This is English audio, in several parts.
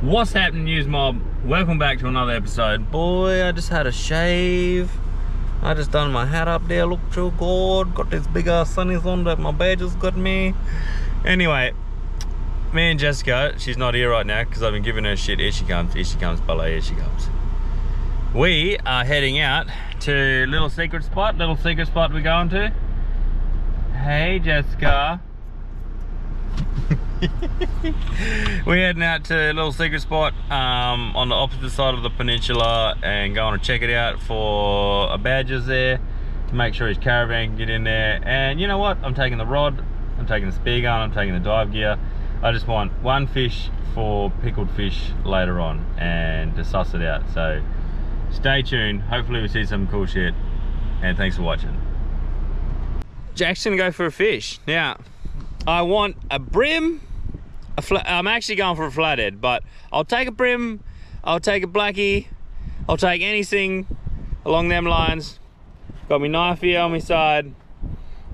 What's happening, News Mob? Welcome back to another episode. Boy, I just had a shave. I just done my hat up there, look too good. Got this big ass sunnies on that my badges got me. Anyway, me and Jessica, she's not here right now because I've been giving her shit. Here she comes, Bella, here she comes. We are heading out to little secret spot we're going to. Hey Jessica. We're heading out to a little secret spot on the opposite side of the peninsula and going to check it out for a badger's there to make sure his caravan can get in there. And you know what? I'm taking the rod, I'm taking the spear gun, I'm taking the dive gear. I just want one fish for pickled fish later on and to suss it out. So stay tuned. Hopefully we see some cool shit. And thanks for watching. Jack's gonna go for a fish. Now, I want a brim. I'm actually going for a flathead, but I'll take a brim, I'll take a blackie, I'll take anything along them lines. Got my knife here on my side,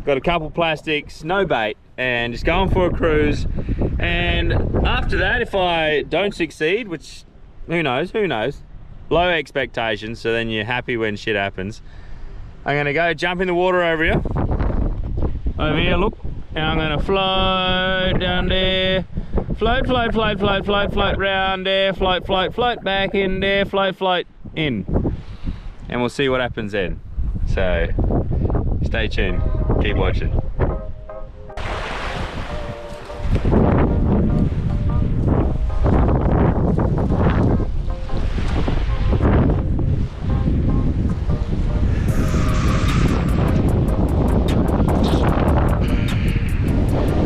got a couple plastics, no bait, and just going for a cruise. And after that, if I don't succeed, which who knows, low expectations, so then you're happy when shit happens. I'm gonna go jump in the water over here, look. And I'm gonna float down there, float round there, float back in there, float in. And we'll see what happens then. So, stay tuned, keep watching.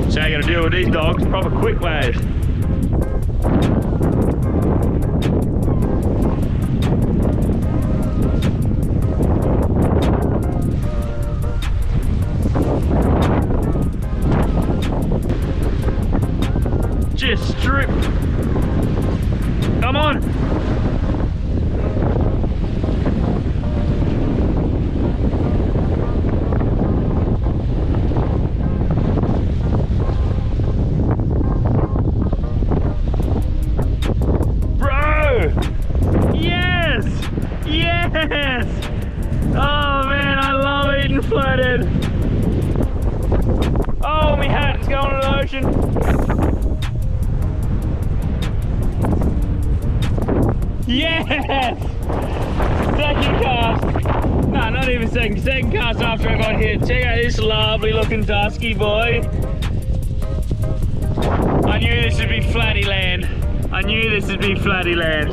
So I gotta deal with these dogs, proper quick waves. Just strip. Come on. Yes! Oh man, I love eating floated. Oh, my hat is going to the ocean. Yes! Second cast. No, not even second cast after I got hit. Check out this lovely looking dusky boy. I knew this would be flatty land.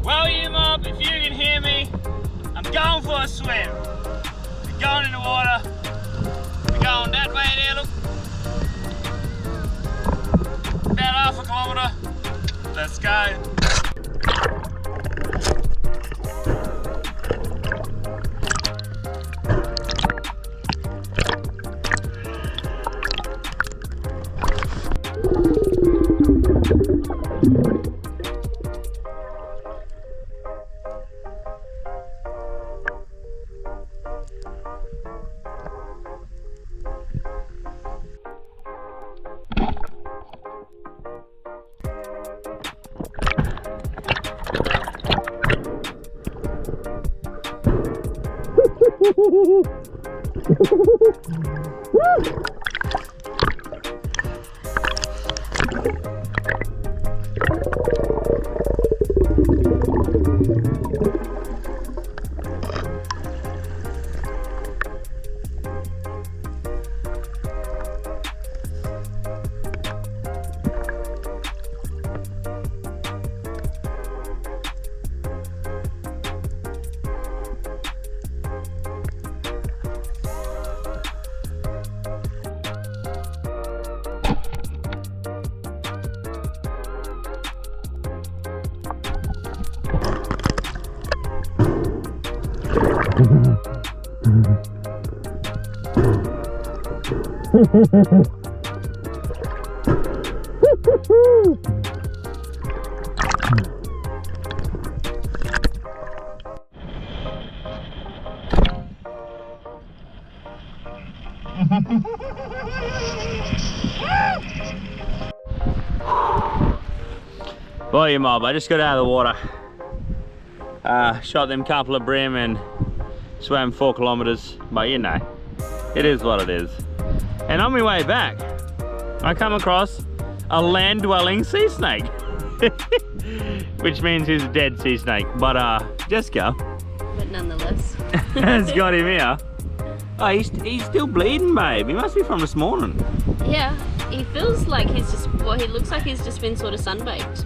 Well, you mob, if you can hear me, I'm going for a swim. We're going in the water. We're going that way there, look. About half a kilometre. Let's go. Boy, mob, I just got out of the water. Shot them couple of bream and swam 4 kilometers, but you know, it is what it is. And on my way back, I come across a land-dwelling sea snake. Which means he's a dead sea snake, but Jessica, but nonetheless, has got him here. Oh, he's still bleeding, babe. He must be from this morning. Yeah, he feels like he's just, well, he looks like he's just been sort of sunbaked.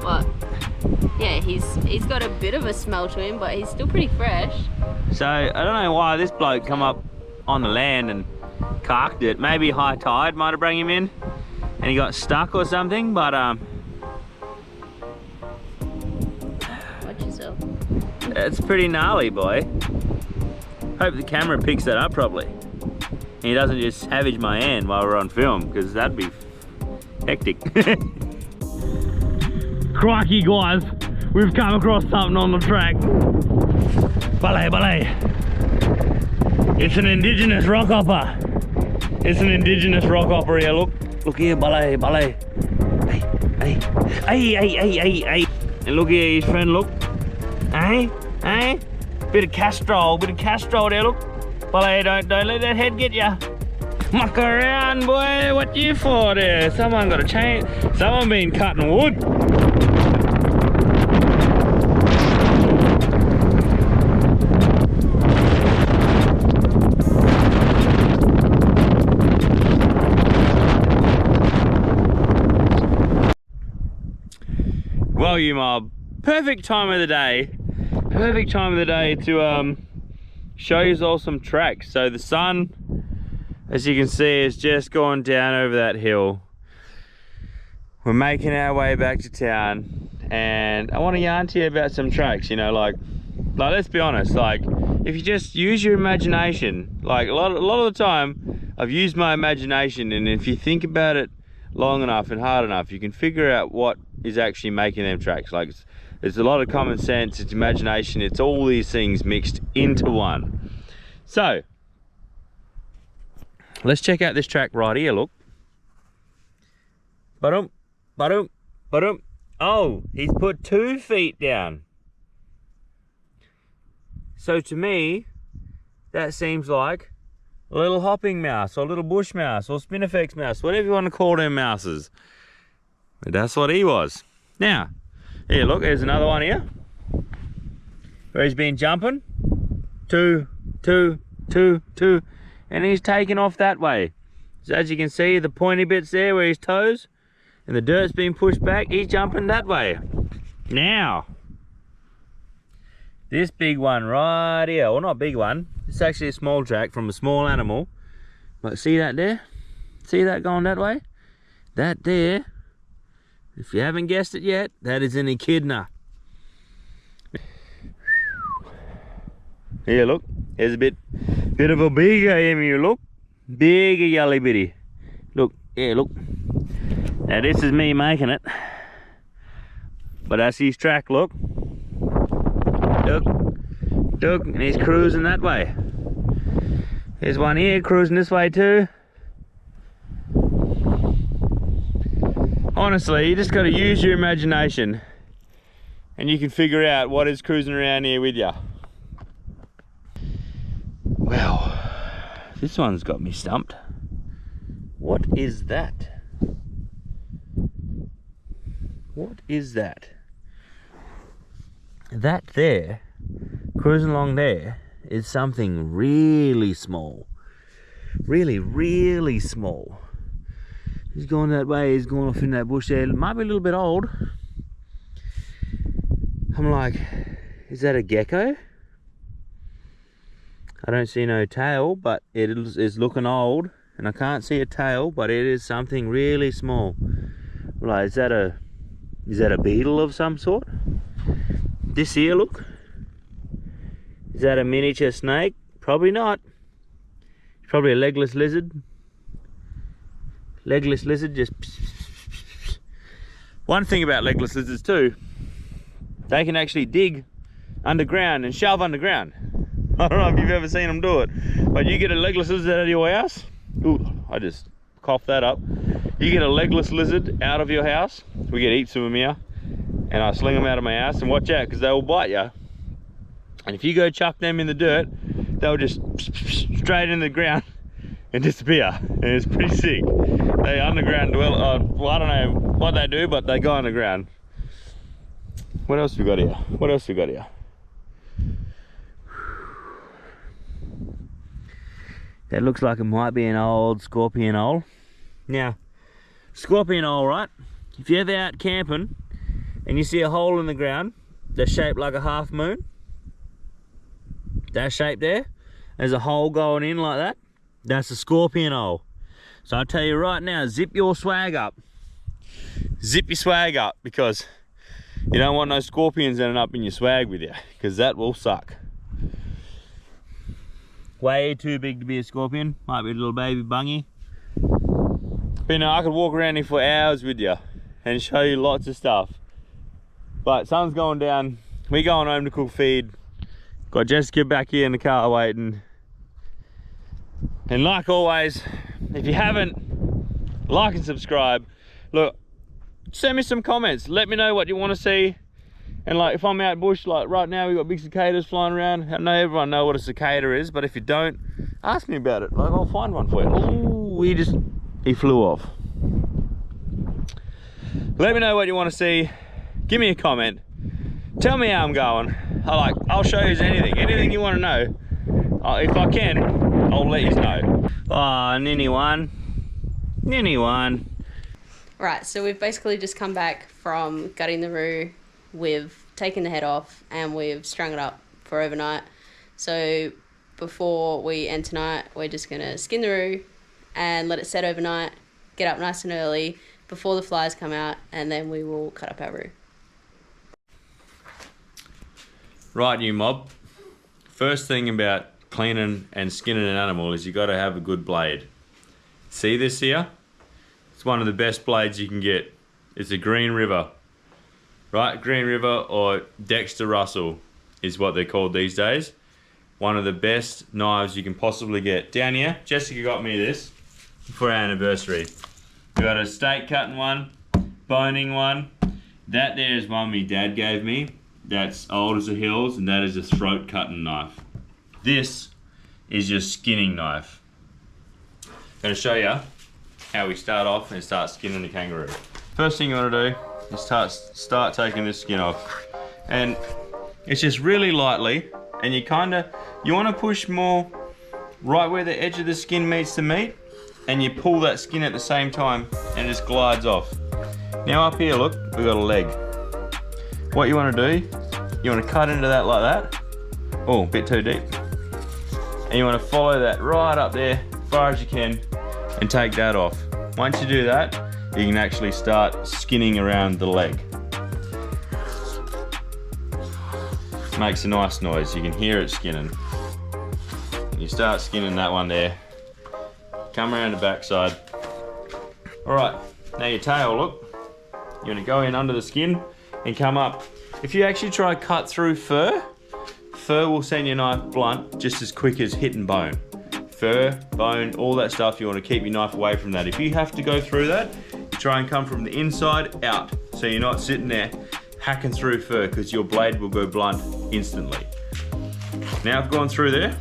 But yeah, he's got a bit of a smell to him, but he's still pretty fresh. So I don't know why this bloke come up on the land and carked it. Maybe high tide might have brought him in and he got stuck or something, but watch yourself. it's pretty gnarly, boy. Hope the camera picks that up properly. And he doesn't just savage my hand while we're on film, because that'd be hectic. Crikey, guys, we've come across something on the track. Ballet, ballet. It's an indigenous rockhopper. It's an indigenous rockhopper here, look. Look here, ballet, ballet. Hey, hey, hey, hey, hey, hey. And look here, his friend, look. Hey, hey. Bit of castrol there, look. Ballet, don't let that head get ya. Muck around, boy, what you for there? Someone got a chain, someone been cutting wood. Well, you mob, perfect time of the day to show you all some tracks. So the sun, as you can see, has just gone down over that hill. We're making our way back to town, and I want to yarn to you about some tracks. You know, like let's be honest, like if you just use your imagination, like a lot of the time I've used my imagination, and if you think about it long enough and hard enough, you can figure out what is actually making them tracks. Like it's a lot of common sense, it's imagination, it's all these things mixed into one. So let's check out this track right here, look. Ba-dum, ba-dum, ba-dum. Oh, he's put 2 feet down. So to me, that seems like a little hopping mouse, or a little bush mouse, or spinifex mouse, whatever you want to call them mouses. But that's what he was. Now, here, look, there's another one here, where he's been jumping. 2, 2, 2, 2, and he's taken off that way. So as you can see, the pointy bits there where his toes, and the dirt's been pushed back, he's jumping that way. Now, this big one right here, well, not big one, it's actually a small track from a small animal. But see that there? See that going that way? That there, if you haven't guessed it yet, that is an echidna. Here, look, there's a bit of a bigger emu, look. Bigger yellow bitty. Look, yeah, look. Now this is me making it. But that's his track, look. Duck, duck, and he's cruising that way. There's one here cruising this way too. Honestly, you just got to use your imagination and you can figure out what is cruising around here with you. Well, this one's got me stumped. What is that? What is that? That there, cruising along there, is something really small. Really, really small. He's going that way, he's going off in that bush there. It might be a little bit old. I'm like, is that a gecko? I don't see no tail, but it is looking old. And I can't see a tail, but it is something really small. Like, is that a beetle of some sort? This here, look. Is that a miniature snake? Probably not. It's probably a legless lizard. Legless lizard just... One thing about legless lizards too, they can actually dig underground and shelve underground. I don't know if you've ever seen them do it, but you get a legless lizard out of your house. Ooh, I just coughed that up. You get a legless lizard out of your house. We get heaps of them here. and I sling them out of my ass, and watch out because they will bite you. And if you go chuck them in the dirt, they'll just straight in the ground and disappear. And it's pretty sick. They underground dwell. Well, I don't know what they do, but they go underground. What else we got here? What else we got here? That looks like it might be an old scorpion hole. Now, scorpion hole, right? If you're ever out camping and you see a hole in the ground that's shaped like a half moon, that shape there, there's a hole going in like that, that's a scorpion hole. So I'll tell you right now, zip your swag up. Zip your swag up, because you don't want no scorpions ending up in your swag with you, because that will suck. Way too big to be a scorpion, might be a little baby bungy. But you know, I could walk around here for hours with you and show you lots of stuff. But sun's going down, we're going home to cook feed. Got Jessica back here in the car waiting. And like always, if you haven't, like and subscribe. Look, send me some comments, let me know what you want to see. And like, if I'm out bush, like right now we've got big cicadas flying around. I know everyone knows what a cicada is, but if you don't, ask me about it. Like, I'll find one for you. Oh, he flew off. Let me know what you want to see. Give me a comment. Tell me how I'm going. I'll show you anything you want to know. If I can, I'll let you know. Oh, ninny one. Right, so we've basically just come back from gutting the roo. We've taken the head off and we've strung it up for overnight. So before we end tonight, we're just gonna skin the roo and let it set overnight, get up nice and early before the flies come out, and then we will cut up our roo. Right, you mob. First thing about cleaning and skinning an animal is you got to have a good blade. See this here? It's one of the best blades you can get. It's a Green River. Right, Green River or Dexter Russell is what they're called these days. One of the best knives you can possibly get. Down here, Jessica got me this for our anniversary. We got a steak cutting one, boning one. That there is one my dad gave me. That's old as the hills, and that is a throat cutting knife. This is your skinning knife. I'm going to show you how we start off and start skinning the kangaroo. First thing you want to do is start taking this skin off, and it's just really lightly, and you want to push more right where the edge of the skin meets the meat, and you pull that skin at the same time, and it just glides off. Now up here, look, we've got a leg. What you want to do, you want to cut into that like that. Oh, a bit too deep. And you want to follow that right up there as far as you can and take that off. Once you do that, you can actually start skinning around the leg. Makes a nice noise, you can hear it skinning. You start skinning that one there. Come around the backside. Alright, now your tail, look. You're going to go in under the skin and come up. If you actually try to cut through fur, fur will send your knife blunt just as quick as hitting bone. Fur, bone, all that stuff, you want to keep your knife away from that. If you have to go through that, you try and come from the inside out, so you're not sitting there hacking through fur, because your blade will go blunt instantly. Now I've gone through there.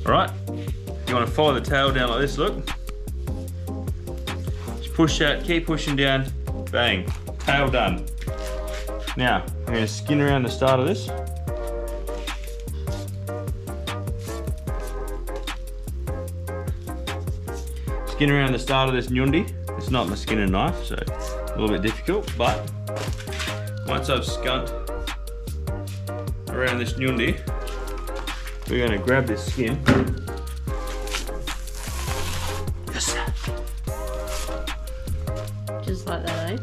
Alright, you want to follow the tail down like this, look. Just push that, keep pushing down, bang, tail done. Now, I'm going to skin around the start of this. Skin around the start of this nyundi. It's not my skinning knife, so a little bit difficult, but once I've skunked around this nyundi, we're going to grab this skin. Yes. Just like that, eh?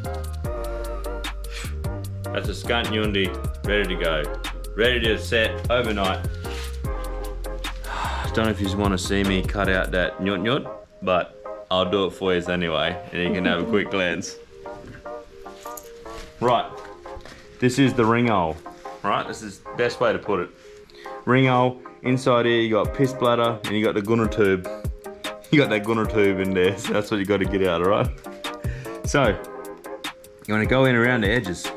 That's a skunt nyundi, ready to go. Ready to set overnight. Don't know if you want to see me cut out that nyut, but I'll do it for you anyway, and you can have a quick glance. Right, this is the ring hole. Right, this is the best way to put it. Ring hole, inside here you got piss bladder, and you got the gunner tube. You got that gunner tube in there, so that's what you got to get out, alright? So, You want to go in around the edges.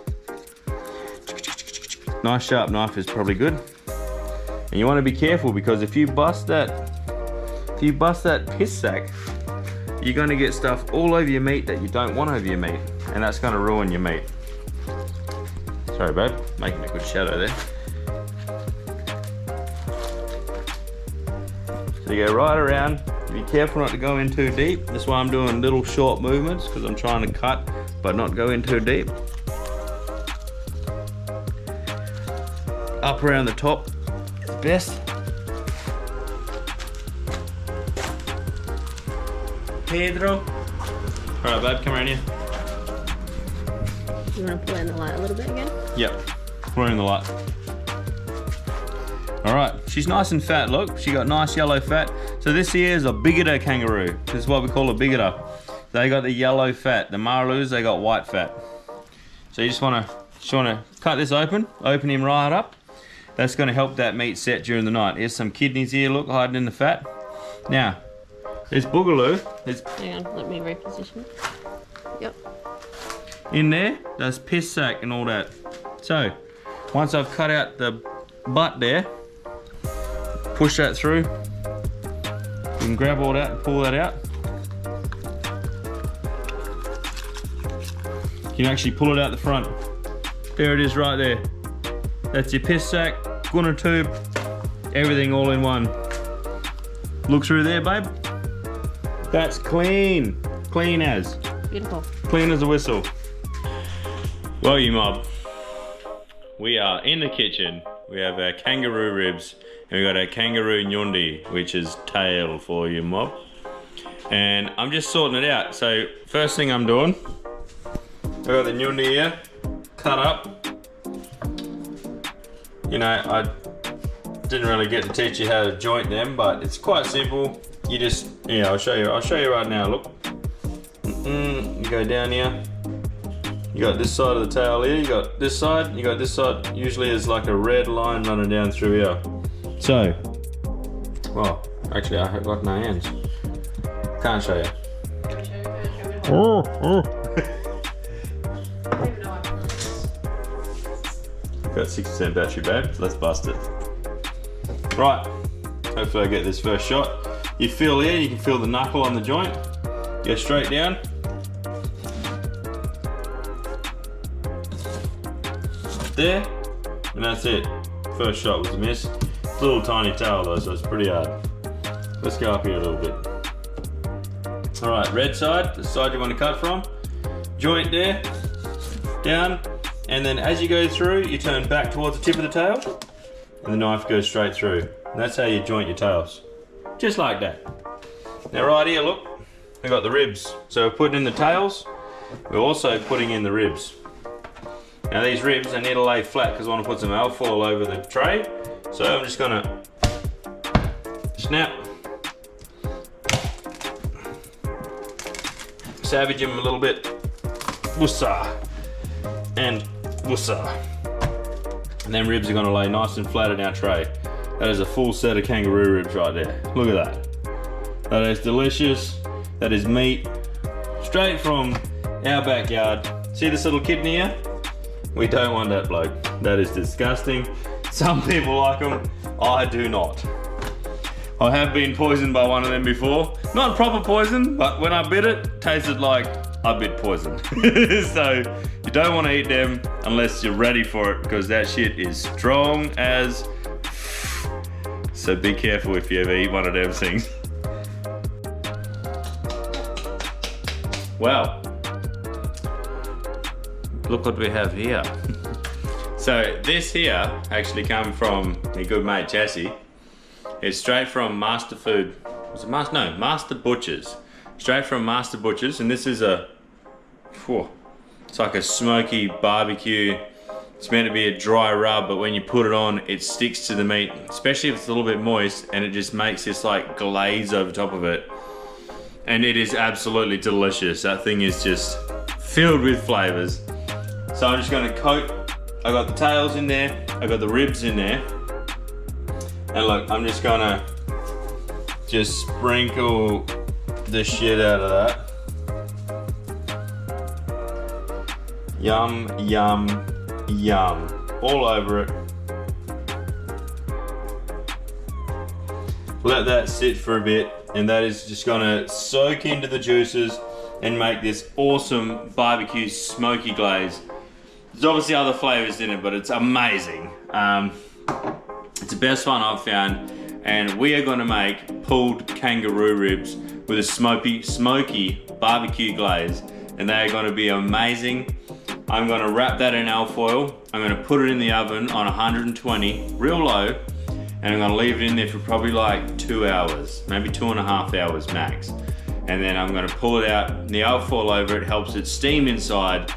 Nice sharp knife is probably good. And you want to be careful because if you bust that piss sack, you're going to get stuff all over your meat that you don't want over your meat, and that's going to ruin your meat. Sorry babe, making a good shadow there. So you go right around, be careful not to go in too deep. That's why I'm doing little short movements, because I'm trying to cut but not go in too deep. Up around the top is best. Pedro. Alright babe, come around here. You want to pull in the light a little bit again? Yep, pull her in the light. Alright, she's nice and fat, look. She got nice yellow fat. So this here is a bigoter kangaroo. This is what we call a bigoter. They got the yellow fat. The maraloos, they got white fat. So you just wanna cut this open him right up. That's gonna help that meat set during the night. Here's some kidneys here, look, hiding in the fat. Now, this boogaloo, hang on, let me reposition. Yep. In there, there's piss sack and all that. So, once I've cut out the butt there, push that through. You can grab all that and pull that out. You can actually pull it out the front. There it is right there. That's your piss sack, gunner tube, everything all in one. Look through there, babe. That's clean. Clean as. Beautiful. Clean as a whistle. Well, you mob, we are in the kitchen. We have our kangaroo ribs and we got our kangaroo nyundi, which is tail for you mob. And I'm just sorting it out. So first thing I'm doing, I got the nyundi here, cut up. You know, I didn't really get to teach you how to joint them, but it's quite simple. You just, yeah, I'll show you right now, look. You go down here. You got this side of the tail here, you got this side, you got this side. Usually there's like a red line running down through here. So, well, actually I have got no hands. Can't show you. Got 6% battery, babe, so let's bust it. Right, hopefully I get this first shot. You feel here, you can feel the knuckle on the joint. Go straight down. There, and that's it. First shot was a miss. It's a little tiny tail though, so it's pretty hard. Let's go up here a little bit. Alright, red side, the side you want to cut from. Joint there, down, and then as you go through, you turn back towards the tip of the tail, and the knife goes straight through. And that's how you joint your tails. Just like that. Now right here, look, we got the ribs. So we're putting in the tails, we're also putting in the ribs. Now these ribs, I need to lay flat because I want to put some alfoil over the tray. So I'm just gonna snap, savage them a little bit, wussa, and wussa. And then ribs are gonna lay nice and flat in our tray. That is a full set of kangaroo ribs right there. Look at that. That is delicious. That is meat straight from our backyard. See this little kidney here? We don't want that bloke. That is disgusting. Some people like them, I do not. I have been poisoned by one of them before. Not proper poison, but when I bit it, tasted like I bit poison. So you don't want to eat them unless you're ready for it, because that shit is strong as. So be careful if you ever eat one of them things. Wow. Look what we have here. So this here actually come from my good mate Jesse. It's straight from Master Food. Was it Master? No, Master Butchers. Straight from Master Butchers, and this is a. Whew, it's like a smoky barbecue. It's meant to be a dry rub, but when you put it on, it sticks to the meat, especially if it's a little bit moist, and it just makes this like glaze over top of it. And it is absolutely delicious. That thing is just filled with flavors. So I'm just gonna coat, I got the tails in there, I got the ribs in there. And look, I'm just gonna sprinkle the shit out of that. Yum, yum, yum. All over it. Let that sit for a bit, and that is just gonna soak into the juices and make this awesome barbecue smoky glaze. There's obviously other flavors in it, but it's amazing. It's the best one I've found, and we are gonna make pulled kangaroo ribs with a smoky barbecue glaze, and they are gonna be amazing. I'm gonna wrap that in alfoil. I'm gonna put it in the oven on 120, real low, and I'm gonna leave it in there for probably like 2 hours, maybe 2.5 hours max. And then I'm gonna pull it out, the alfoil over it helps it steam inside,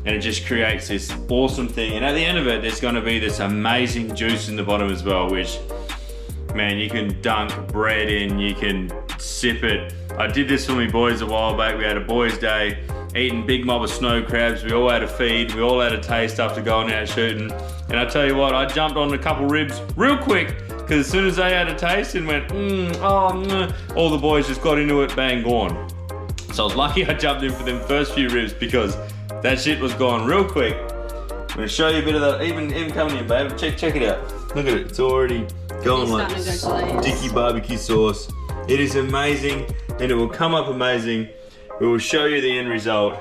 and it just creates this awesome thing. And at the end of it, there's gonna be this amazing juice in the bottom as well, which, man, you can dunk bread in, you can sip it. I did this for me boys a while back. We had a boys' day, eating big mob of snow crabs. We all had a feed, we all had a taste after going out shooting. And I tell you what, I jumped on a couple ribs real quick, because as soon as they had a taste and went, all the boys just got into it, bang, gone. So I was lucky I jumped in for them first few ribs, because that shit was gone real quick. I'm gonna show you a bit of that, even coming in, babe. Check it out. Look at it, it's already going like sticky barbecue sauce. It is amazing, and it will come up amazing. We will show you the end result,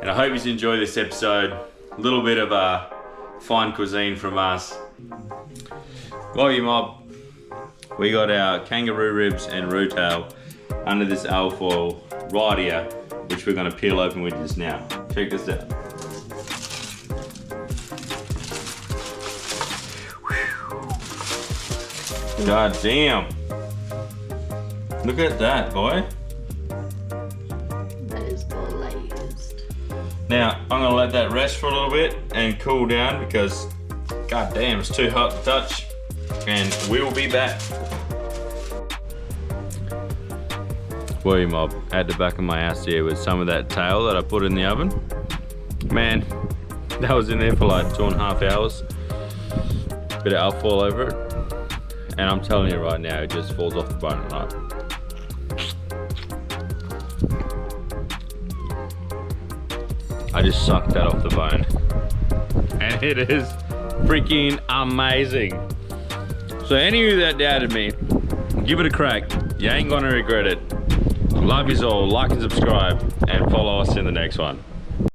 and I hope you enjoy this episode. A little bit of fine cuisine from us. Well, you mob, we got our kangaroo ribs and roux tail under this alfoil right here, which we're gonna peel open with just now. Check this out. God damn. Look at that, boy. That is glazed. Now, I'm gonna let that rest for a little bit and cool down, because god damn, it's too hot to touch. And we will be back. Well, you mob, at the back of my ass here with some of that tail that I put in the oven. Man, that was in there for like 2.5 hours. Bit of alfoil over it. And I'm telling you right now, it just falls off the bone, right? I just sucked that off the bone. And it is freaking amazing. So any of you that doubted me, give it a crack. You ain't gonna regret it. Love yous all, like and subscribe, and follow us in the next one.